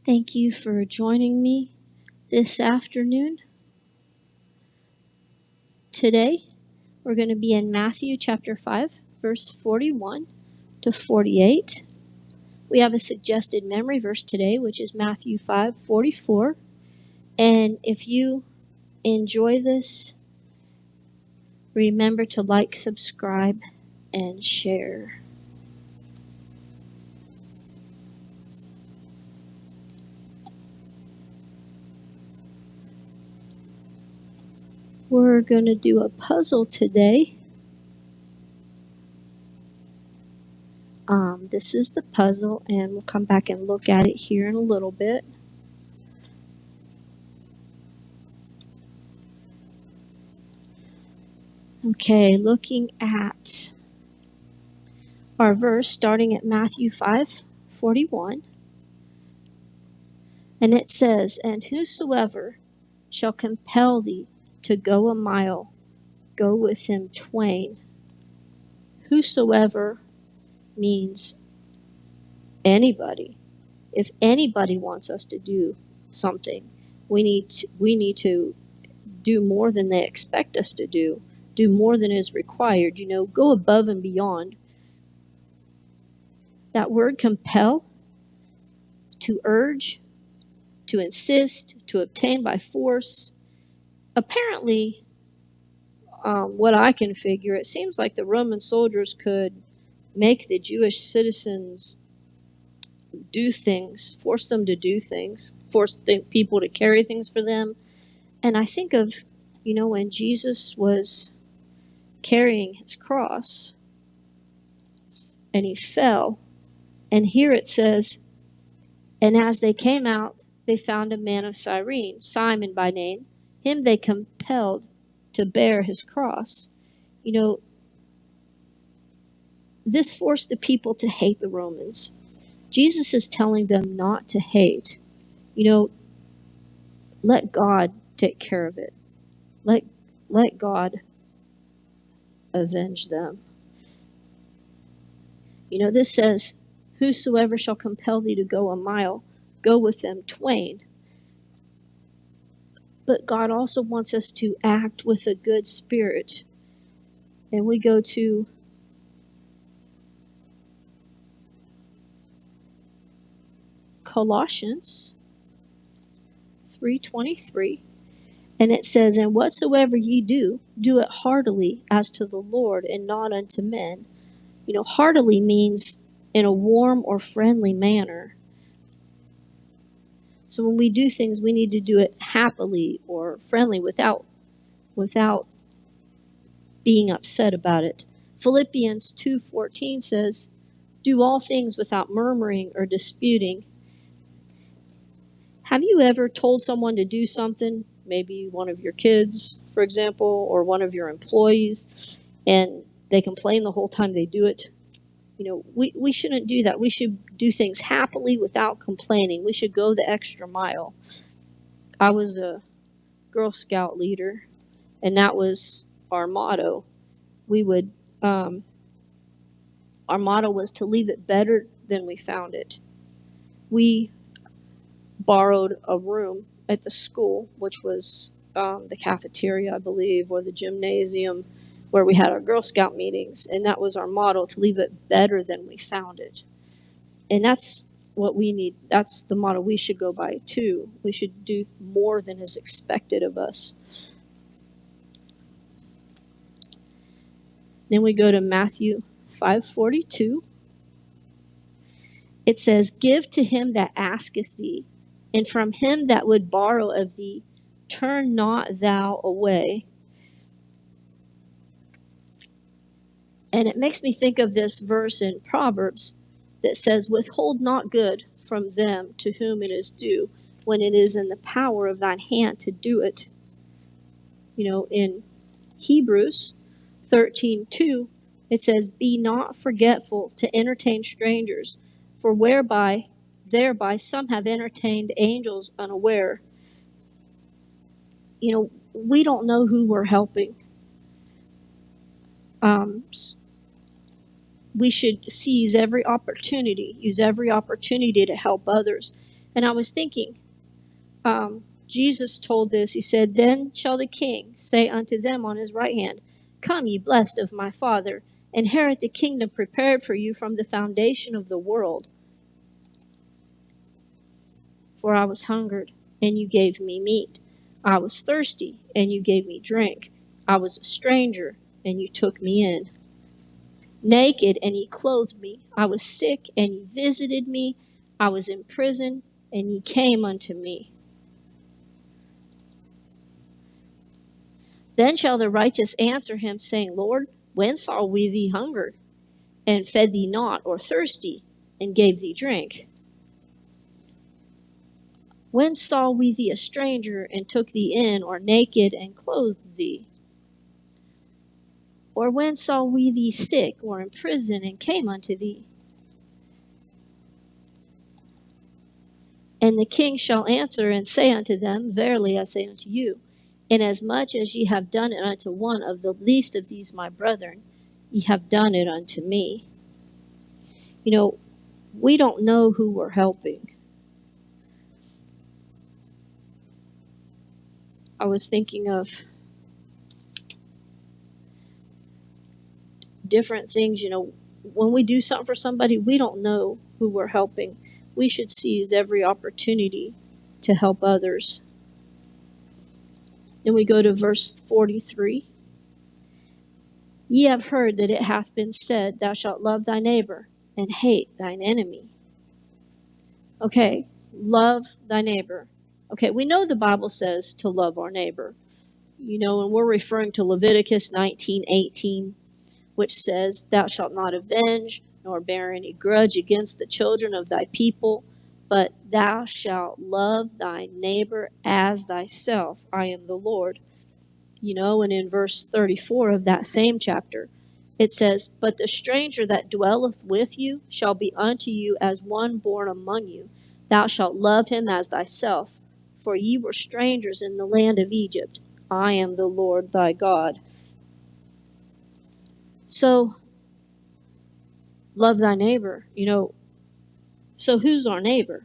Thank you for joining me this afternoon. Today, we're going to be in Matthew chapter 5, verse 41 to 48. We have a suggested memory verse today, which is Matthew 5:44. And if you enjoy this, remember to like, subscribe, and share. We're going to do a puzzle today. This is the puzzle, and we'll come back and look at it here in a little bit. Okay, looking at our verse starting at Matthew 5:41. And it says, "And whosoever shall compel thee to go a mile, go with him twain." Whosoever means anybody. If anybody wants us to do something, we need to do more than they expect us to do more than is required, go above and beyond. That word compel, to urge, to insist, to obtain by force. Apparently, what I can figure, it seems like the Roman soldiers could make the Jewish citizens do things, force them to do things, force people to carry things for them. And I think of, when Jesus was carrying his cross and he fell, and here it says, "And as they came out, they found a man of Cyrene, Simon by name. Him they compelled to bear his cross." This forced the people to hate the Romans. Jesus is telling them not to hate. Let God take care of it. Let God avenge them. This says, "Whosoever shall compel thee to go a mile, go with them twain." But God also wants us to act with a good spirit. And we go to Colossians 3:23, and it says, "And whatsoever ye do, do it heartily as to the Lord and not unto men." Heartily means in a warm or friendly manner. So when we do things, we need to do it happily or friendly without being upset about it. Philippians 2:14 says, "Do all things without murmuring or disputing." Have you ever told someone to do something, maybe one of your kids, for example, or one of your employees, and they complain the whole time they do it? We shouldn't do that. We should do things happily without complaining. We should go the extra mile. I was a Girl Scout leader, and that was our motto. Our motto was to leave it better than we found it. We borrowed a room at the school, which was the cafeteria, I believe, or the gymnasium, where we had our Girl Scout meetings, and that was our motto, to leave it better than we found it. And that's what we need. That's the motto we should go by too. We should do more than is expected of us. Then we go to Matthew 5:42. It says, "Give to him that asketh thee, and from him that would borrow of thee, turn not thou away." And it makes me think of this verse in Proverbs that says, "Withhold not good from them to whom it is due, when it is in the power of thine hand to do it." In Hebrews 13:2, it says, "Be not forgetful to entertain strangers, for thereby some have entertained angels unaware." We don't know who we're helping. We should use every opportunity to help others. And I was thinking, Jesus told this. He said, "Then shall the king say unto them on his right hand, Come, ye blessed of my Father, inherit the kingdom prepared for you from the foundation of the world. For I was hungered, and you gave me meat. I was thirsty, and you gave me drink. I was a stranger, and you took me in. Naked, and ye clothed me. I was sick, and ye visited me. I was in prison, and ye came unto me." Then shall the righteous answer him, saying, Lord, when saw we thee hungered, and fed thee not, or thirsty, and gave thee drink? When saw we thee a stranger, and took thee in, or naked, and clothed thee? Or when saw we thee sick, or in prison, and came unto thee? And the king shall answer and say unto them, Verily I say unto you, inasmuch as ye have done it unto one of the least of these my brethren, ye have done it unto me. You know, we don't know who we're helping. I was thinking of different things, when we do something for somebody, we don't know who we're helping. We should seize every opportunity to help others. Then we go to verse 43. Ye have heard that it hath been said, Thou shalt love thy neighbor and hate thine enemy. Okay, love thy neighbor. Okay, we know the Bible says to love our neighbor. And we're referring to Leviticus 19:18, which says, Thou shalt not avenge, nor bear any grudge against the children of thy people, but thou shalt love thy neighbor as thyself. I am the Lord. And in verse 34 of that same chapter, it says, But the stranger that dwelleth with you shall be unto you as one born among you. Thou shalt love him as thyself, for ye were strangers in the land of Egypt. I am the Lord thy God. So, love thy neighbor. So who's our neighbor?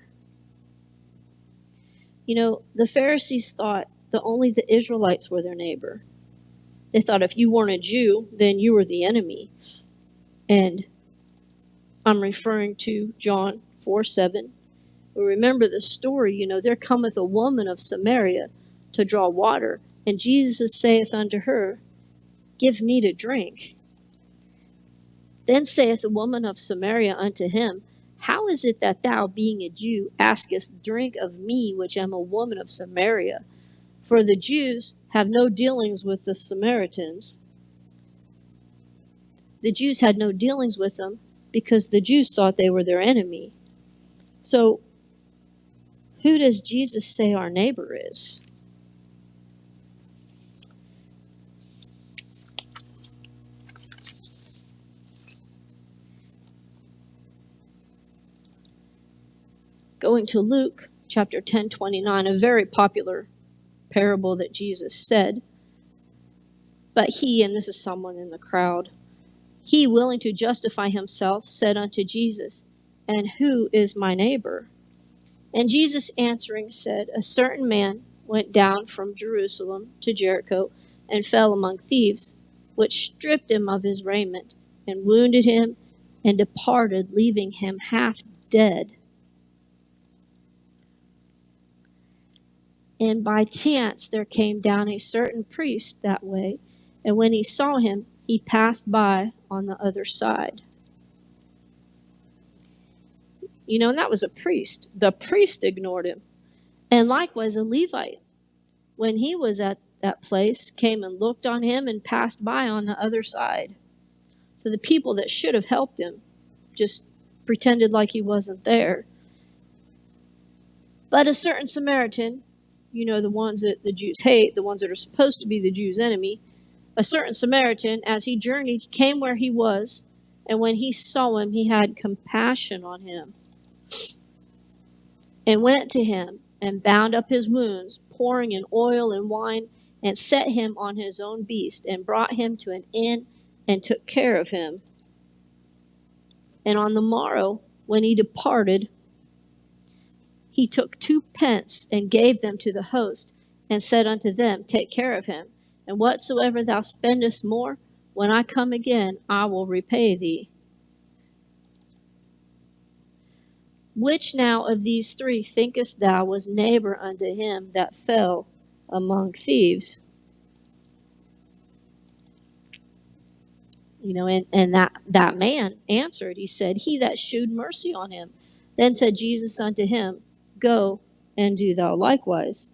The Pharisees thought that only the Israelites were their neighbor. They thought if you weren't a Jew, then you were the enemy. And I'm referring to John 4:7. We remember the story, there cometh a woman of Samaria to draw water, and Jesus saith unto her, Give me to drink. Then saith the woman of Samaria unto him, How is it that thou, being a Jew, askest drink of me, which am a woman of Samaria? For the Jews have no dealings with the Samaritans. The Jews had no dealings with them because the Jews thought they were their enemy. So, who does Jesus say our neighbor is? Going to Luke chapter 10:29, a very popular parable that Jesus said. But he, and this is someone in the crowd, he, willing to justify himself, said unto Jesus, And who is my neighbor? And Jesus answering said, A certain man went down from Jerusalem to Jericho, and fell among thieves, which stripped him of his raiment, and wounded him, and departed, leaving him half dead. And by chance there came down a certain priest that way, and when he saw him, he passed by on the other side. And that was a priest. The priest ignored him. And likewise a Levite, when he was at that place, came and looked on him and passed by on the other side. So the people that should have helped him just pretended like he wasn't there. But a certain Samaritan, the ones that the Jews hate, the ones that are supposed to be the Jews' enemy, a certain Samaritan, as he journeyed, came where he was, and when he saw him, he had compassion on him, and went to him, and bound up his wounds, pouring in oil and wine, and set him on his own beast, and brought him to an inn, and took care of him. And on the morrow, when he departed, he took 2 pence and gave them to the host, and said unto them, Take care of him, and whatsoever thou spendest more, when I come again, I will repay thee. Which now of these 3 thinkest thou was neighbor unto him that fell among thieves? And that man answered, he said, He that shewed mercy on him. Then said Jesus unto him, Go and do thou likewise.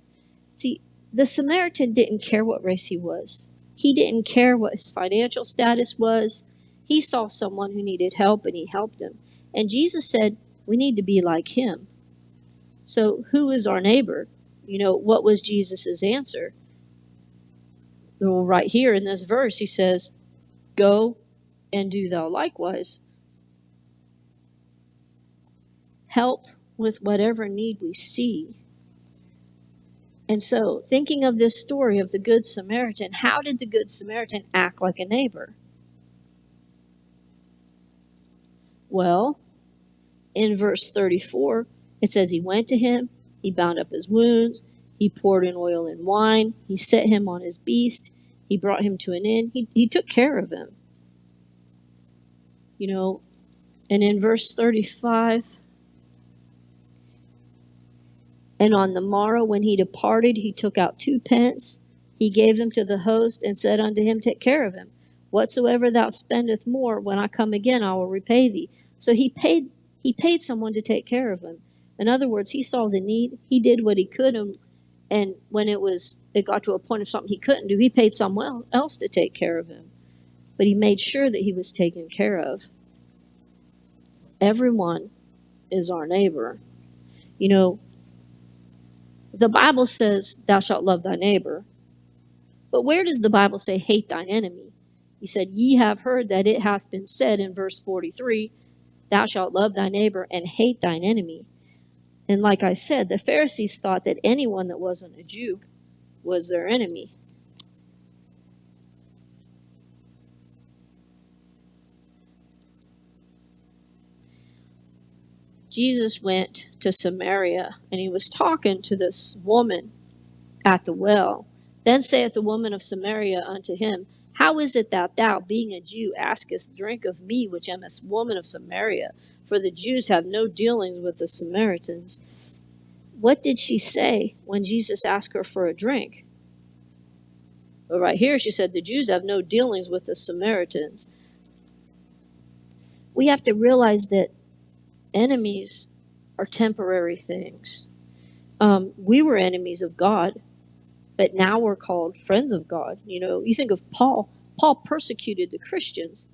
See, the Samaritan didn't care what race he was. He didn't care what his financial status was. He saw someone who needed help and he helped him. And Jesus said, we need to be like him. So who is our neighbor? What was Jesus's answer? Well, right here in this verse, he says, Go and do thou likewise. Help with whatever need we see. And so, thinking of this story of the Good Samaritan, how did the Good Samaritan act like a neighbor? Well, in verse 34, it says he went to him, he bound up his wounds, he poured in oil and wine, he set him on his beast, he brought him to an inn, he took care of him. And in verse 35, and on the morrow when he departed, he took out 2 pence, he gave them to the host, and said unto him, Take care of him. Whatsoever thou spendest more, when I come again, I will repay thee. So he paid someone to take care of him. In other words, he saw the need, he did what he could, and when it got to a point of something he couldn't do, he paid someone else to take care of him. But he made sure that he was taken care of. Everyone is our neighbor. The Bible says, Thou shalt love thy neighbor. But where does the Bible say, Hate thine enemy? He said, Ye have heard that it hath been said in verse 43, Thou shalt love thy neighbor and hate thine enemy. And like I said, the Pharisees thought that anyone that wasn't a Jew was their enemy. Jesus went to Samaria, and he was talking to this woman at the well. Then saith the woman of Samaria unto him, How is it that thou, being a Jew, askest drink of me, which am a woman of Samaria? For the Jews have no dealings with the Samaritans. What did she say when Jesus asked her for a drink? Well, right here she said, the Jews have no dealings with the Samaritans. We have to realize that enemies are temporary things. We were enemies of God, but now we're called friends of God. You think of Paul. Paul persecuted the Christians.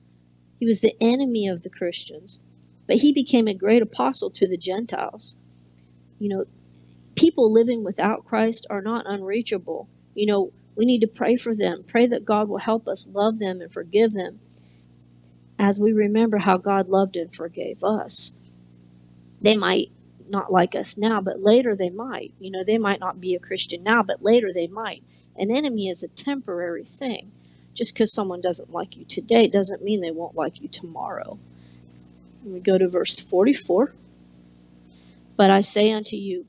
He was the enemy of the Christians, but he became a great apostle to the Gentiles. People living without Christ are not unreachable. We need to pray for them. Pray that God will help us love them and forgive them as we remember how God loved and forgave us. They might not like us now, but later they might. They might not be a Christian now, but later they might. An enemy is a temporary thing. Just because someone doesn't like you today doesn't mean they won't like you tomorrow. We go to verse 44. But I say unto you,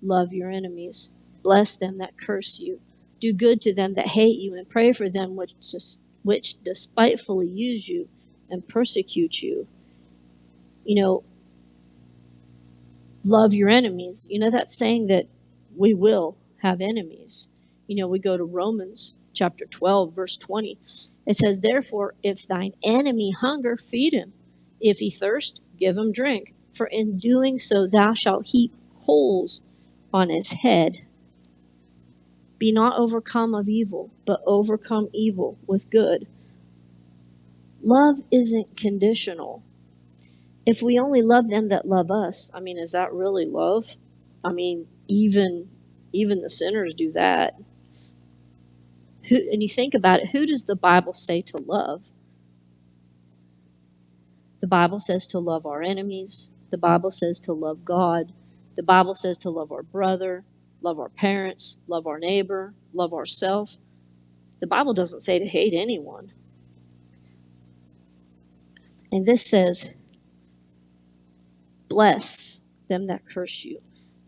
love your enemies, bless them that curse you, do good to them that hate you, and pray for them which despitefully use you and persecute you. Love your enemies. That's saying that we will have enemies. We go to Romans chapter 12, verse 20. It says, Therefore, if thine enemy hunger, feed him. If he thirst, give him drink. For in doing so thou shalt heap coals on his head. Be not overcome of evil, but overcome evil with good. Love isn't conditional. If we only love them that love us, is that really love? Even the sinners do that. And you think about it, who does the Bible say to love? The Bible says to love our enemies. The Bible says to love God. The Bible says to love our brother, love our parents, love our neighbor, love ourselves. The Bible doesn't say to hate anyone. And this says, bless them that curse you.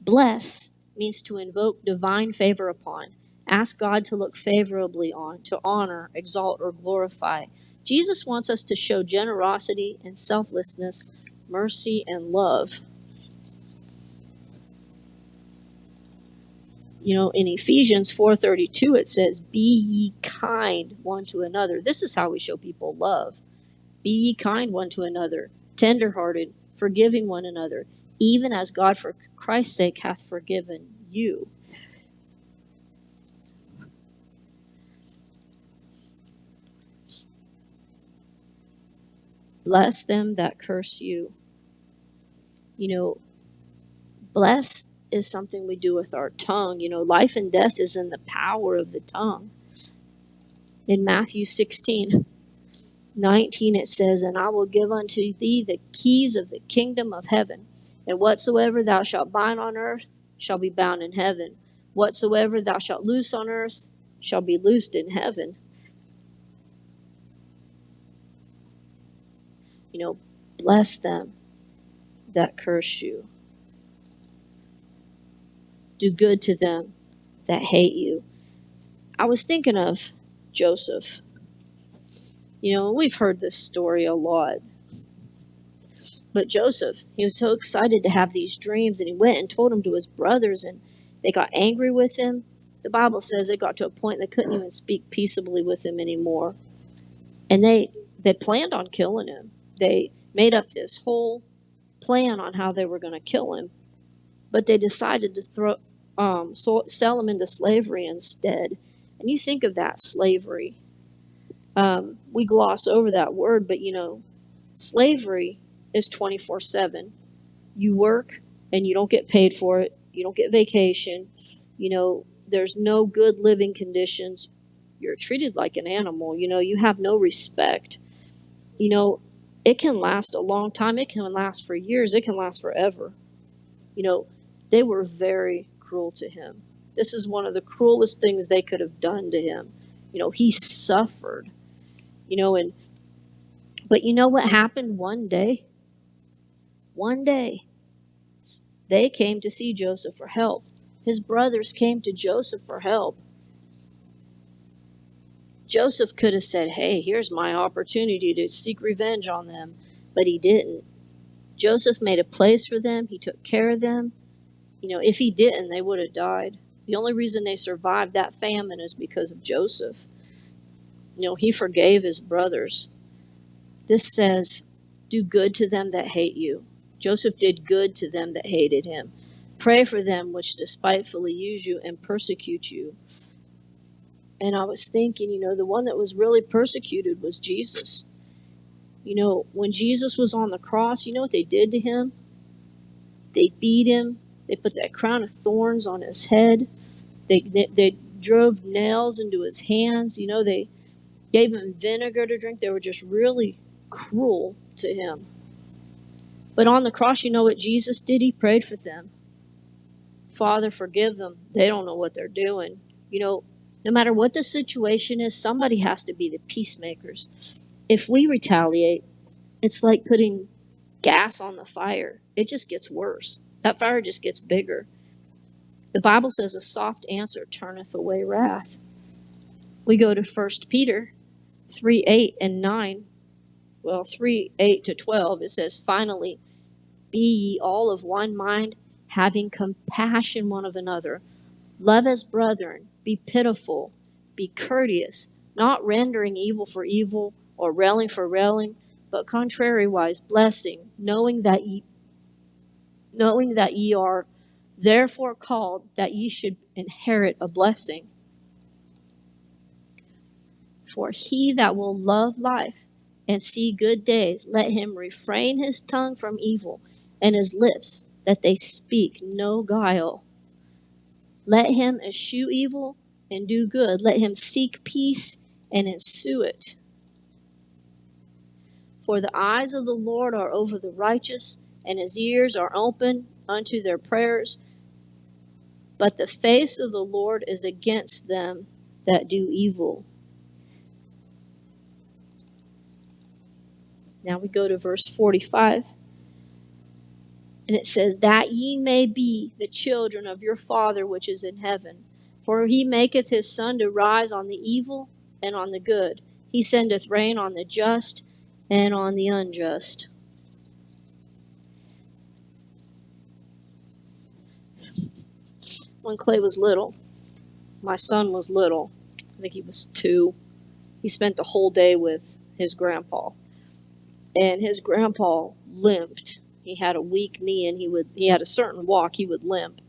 Bless means to invoke divine favor upon, ask God to look favorably on, to honor, exalt, or glorify. Jesus wants us to show generosity and selflessness, mercy and love. You know, in Ephesians 4:32 it says, "Be ye kind one to another." This is how we show people love. Be ye kind one to another, tenderhearted, forgiving one another, even as God for Christ's sake hath forgiven you. Bless them that curse you. You know, bless is something we do with our tongue. You know, life and death is in the power of the tongue. In Matthew 16:19 it says, "And I will give unto thee the keys of the kingdom of heaven, and whatsoever thou shalt bind on earth shall be bound in heaven. Whatsoever thou shalt loose on earth shall be loosed in heaven." You know, bless them that curse you. Do good to them that hate you. I was thinking of Joseph. You know, we've heard this story a lot. But Joseph, he was so excited to have these dreams, and he went and told them to his brothers, and they got angry with him. The Bible says it got to a point they couldn't even speak peaceably with him anymore. And they planned on killing him. They made up this whole plan on how they were going to kill him. But they decided to sell him into slavery instead. And you think of that, slavery. We gloss over that word, but you know, slavery is 24/7. You work and you don't get paid for it. You don't get vacation. You know, there's no good living conditions. You're treated like an animal. You know, you have no respect. You know, it can last a long time. It can last for years. It can last forever. You know, they were very cruel to him. This is one of the cruelest things they could have done to him. You know, he suffered. You know, but you know what happened one day? One day, they came to see Joseph for help. His brothers came to Joseph for help. Joseph could have said, "Hey, here's my opportunity to seek revenge on them," but he didn't. Joseph made a place for them. He took care of them. You know, if he didn't, they would have died. The only reason they survived that famine is because of Joseph. You know, he forgave his brothers. This says, "Do good to them that hate you." Joseph did good to them that hated him. Pray for them which despitefully use you and persecute you. And I was thinking, you know, the one that was really persecuted was Jesus. You know, when Jesus was on the cross, you know what they did to him? They beat him. They put that crown of thorns on his head. They drove nails into his hands. You know, they gave him vinegar to drink. They were just really cruel to him. But on the cross, you know what Jesus did? He prayed for them. "Father, forgive them. They don't know what they're doing." You know, no matter what the situation is, somebody has to be the peacemakers. If we retaliate, it's like putting gas on the fire. It just gets worse. That fire just gets bigger. The Bible says a soft answer turneth away wrath. We go to 1 Peter 3:8 and 9. Well, 3:8 to 12, it says, "Finally, be ye all of one mind, having compassion one of another. Love as brethren, be pitiful, be courteous, not rendering evil for evil, or railing for railing, but contrariwise blessing, knowing that ye are therefore called that ye should inherit a blessing. For he that will love life and see good days, let him refrain his tongue from evil, and his lips, that they speak no guile. Let him eschew evil and do good. Let him seek peace and ensue it. For the eyes of the Lord are over the righteous, and his ears are open unto their prayers. But the face of the Lord is against them that do evil." Now we go to verse 45. And it says, that ye may be the children of your Father which is in heaven. For he maketh his sun to rise on the evil and on the good. He sendeth rain on the just and on the unjust. When Clay was little, my son was little, I think he was 2, he spent the whole day with his grandpa. And his grandpa limped. He had a weak knee, and he had a certain walk he would limp.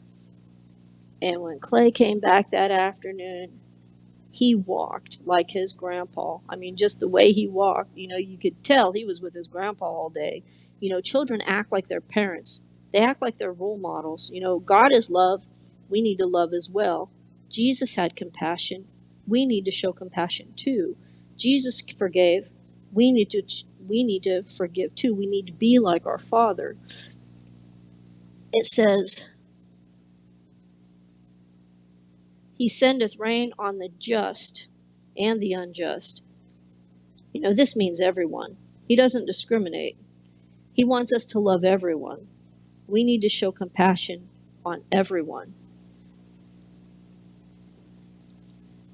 And when Clay came back that afternoon, he walked like his grandpa. I mean, just the way he walked, you could tell he was with his grandpa all day. Children act like their parents. They act like their role models. God is love. We need to love as well. Jesus had compassion. We need to show compassion too. Jesus forgave. We need to forgive too. We need to be like our Father. It says, he sendeth rain on the just and the unjust. This means everyone. He doesn't discriminate. He wants us to love everyone. We need to show compassion on everyone.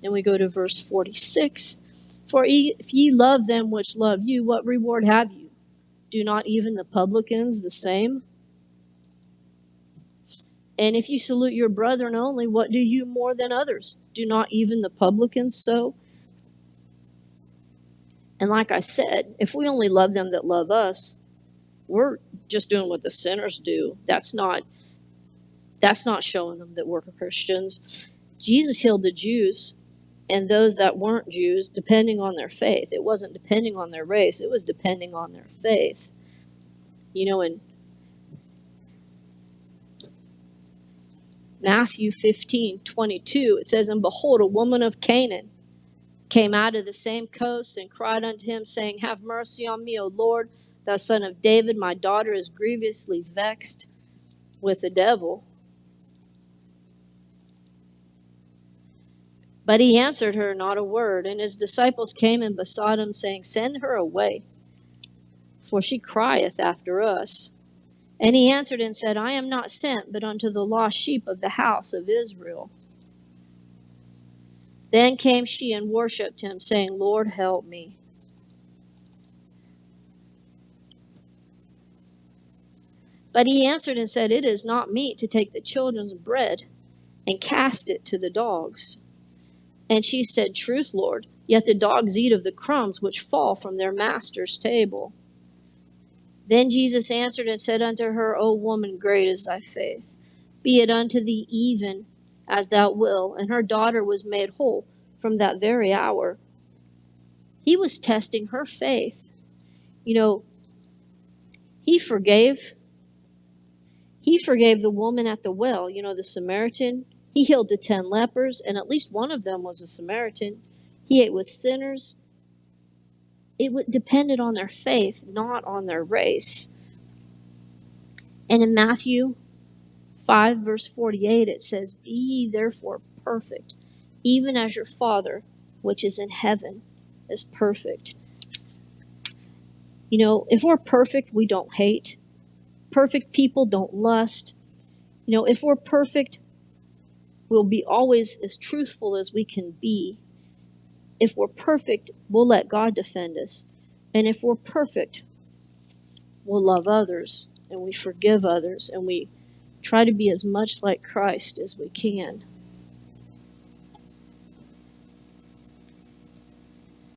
Then we go to verse 46. For if ye love them which love you, what reward have you? Do not even the publicans the same? And if you salute your brethren only, what do you more than others? Do not even the publicans so? And like I said, if we only love them that love us, we're just doing what the sinners do. That's not showing them that we're Christians. Jesus healed the Jews and those that weren't Jews depending on their faith. It wasn't depending on their race. It was depending on their faith. In Matthew 15:22, it says, and behold, a woman of Canaan came out of the same coast and cried unto him, saying, have mercy on me, O Lord, thou son of David. My daughter is grievously vexed with the devil. But he answered her not a word. And his disciples came and besought him, saying, send her away, for she crieth after us. And he answered and said, I am not sent but unto the lost sheep of the house of Israel. Then came she and worshipped him, saying, Lord, help me. But he answered and said, it is not meet to take the children's bread and cast it to the dogs. And she said, truth, Lord, yet the dogs eat of the crumbs which fall from their master's table. Then Jesus answered and said unto her, O woman, great is thy faith. Be it unto thee even as thou wilt. And her daughter was made whole from that very hour. He was testing her faith. He forgave the woman at the well, the Samaritan. He healed the 10 lepers, and at least one of them was a Samaritan. He ate with sinners. It depended on their faith, not on their race. And in Matthew 5, verse 48, it says, be ye therefore perfect, even as your Father, which is in heaven, is perfect. If we're perfect, we don't hate. Perfect people don't lust. If we're perfect, we'll be always as truthful as we can be. If we're perfect, we'll let God defend us. And if we're perfect, we'll love others and we forgive others and we try to be as much like Christ as we can.